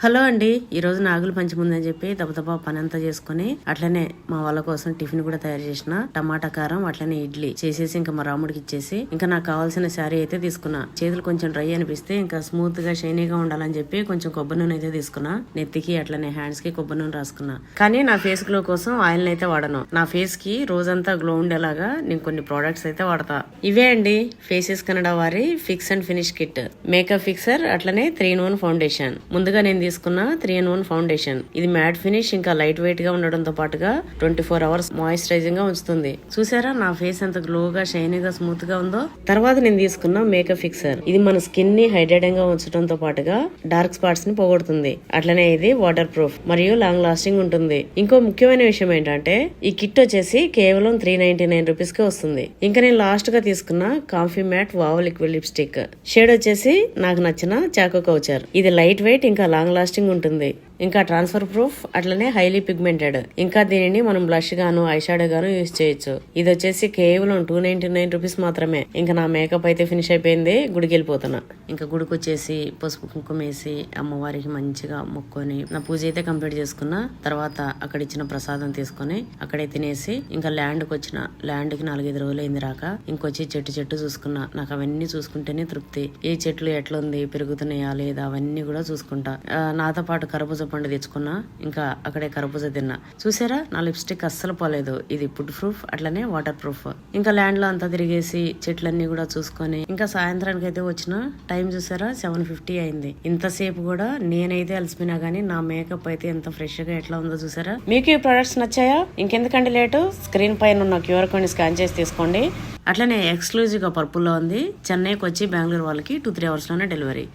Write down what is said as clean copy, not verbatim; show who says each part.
Speaker 1: Hello అండి, ఈ రోజు నాగుల పంచమి ఉందని చెప్పి దబదబా పని అంతా చేసుకుని అట్లనే మా వాళ్ళ కోసం టిఫిన్ కూడా తయారు చేసిన. టమాటా కారం అట్లనే ఇడ్లీ చేసేసి ఇంకా మా రాముడికి ఇచ్చేసి ఇంకా నాకు కావాల్సిన శారీ అయితే తీసుకున్నా. చేతులు కొంచెం డ్రై అనిపిస్తే ఇంకా స్మూత్ గా షైనీగా ఉండాలని చెప్పి కొంచెం కొబ్బరి నూనె అయితే తీసుకున్నా. నెత్తికి అట్లనే హ్యాండ్స్ కి కొబ్బరి నూనె రాసుకున్నా. కానీ నా ఫేస్ గ్లో కోసం ఆయిల్ అయితే వాడను. నా ఫేస్ కి రోజంతా గ్లో ఉండేలాగా నేను కొన్ని ప్రోడక్ట్స్ అయితే వాడతా. ఇవే అండి ఫేసెస్ కన్నడ వారి fix and finish kit, makeup fixer అట్లనే 3-in-1 ఫౌండేషన్. ముందుగా నేను తీసుకున్న 3-in-1 ఫౌండేషన్. ఇది మ్యాట్ ఫినిష్ ఇంకా లైట్ వెయిట్ గా ఉండడంతో పాటుగా 24 hours మాయిశ్చరైజింగ్ గా ఉంచుతుంది. చూసారా నా ఫేస్ ఎంత గ్లోగా షైనీగా స్మూత్ గా ఉందో. తర్వాత నేను తీసుకున్న మేకప్ ఫిక్సర్. ఇది మన స్కిన్ ని హైడ్రేటింగ్ గా ఉంచడంతో పాటుగా డార్క్ స్పాట్స్ ని పోగొడుతుంది. అట్లనే ఇది వాటర్ ప్రూఫ్ మరియు లాంగ్ లాస్టింగ్ ఉంటుంది. ఇంకో ముఖ్యమైన విషయం ఏంటంటే ఈ కిట్ వచ్చేసి కేవలం 399 రూపీస్ కే వస్తుంది. ఇంకా నేను లాస్ట్ గా తీసుకున్న comfy matte wow liquid lipstick. Shade వచ్చేసి నాకు నచ్చిన చాకో కౌచర్. ఇది లైట్ వెయిట్ ఇంకా లాంగ్ లాస్టింగ్ ఉంటుంది. ఇంకా ట్రాన్స్ఫర్ ప్రూఫ్ అట్లనే హైలీ పిగ్మెంటెడ్. ఇంకా దీనిని మనం బ్లష్ గాను ఐ షాడో గాను యూజ్ చేయొచ్చు. ఇది వచ్చేసి కేవలం 299 రూపీస్ మాత్రమే. ఇంకా నా మేకప్ అయితే ఫినిష్ అయిపోయింది. గుడికి వెళ్ళిపోతున్నా. ఇంకా గుడికి వచ్చేసి పసుపు కుంకుమ వేసి అమ్మవారికి మంచిగా మొక్కుని నా పూజ అయితే కంప్లీట్ చేసుకున్నా. తర్వాత అక్కడ ఇచ్చిన ప్రసాదం తీసుకుని అక్కడే తినేసి ఇంకా ల్యాండ్కి వచ్చిన. ల్యాండ్కి 4-5 రోజులు అయింది రాక. ఇంకొచ్చి చెట్టు చూసుకున్నా. నాకు అవన్నీ చూసుకుంటేనే తృప్తి. ఏ చెట్లు ఎట్లుంది, పెరుగుతున్నాయా లేదా అవన్నీ కూడా చూసుకుంటా. నాతో పాటు కర్బూజా పండు తెచ్చుకున్నా. ఇంకా అక్కడే కర్బూజా తిన్నా. చూసారా నా లిప్స్టిక్ అస్సలు పోలేదు. ఇది ఫుడ్ ప్రూఫ్ అట్లనే వాటర్ ప్రూఫ్. ఇంకా ల్యాండ్ లో అంతా తిరిగేసి చెట్లన్నీ కూడా చూసుకొని ఇంకా సాయంత్రానికి అయితే వచ్చిన. టైం చూసారా 7:50 అయింది. ఇంతసేపు కూడా నేనైతే అలసిపోయినా గానీ నా మేకప్ అయితే ఎంత ఫ్రెష్ గా ఎట్లా ఉందో చూసారా. మీకు ఈ ప్రొడక్ట్స్ నచ్చాయా? ఇంకెందుకండి లేటు, స్క్రీన్ పైన ఉన్న QR కోడ్ ని స్కాన్ చేసి తీసుకోండి. అట్లనే ఎక్స్క్లూజివ్ గా పర్పుల్ లో ఉంది. చెన్నైకి వచ్చి బెంగళూరు వాళ్ళకి 2-3 hours లోనే డెలివరీ.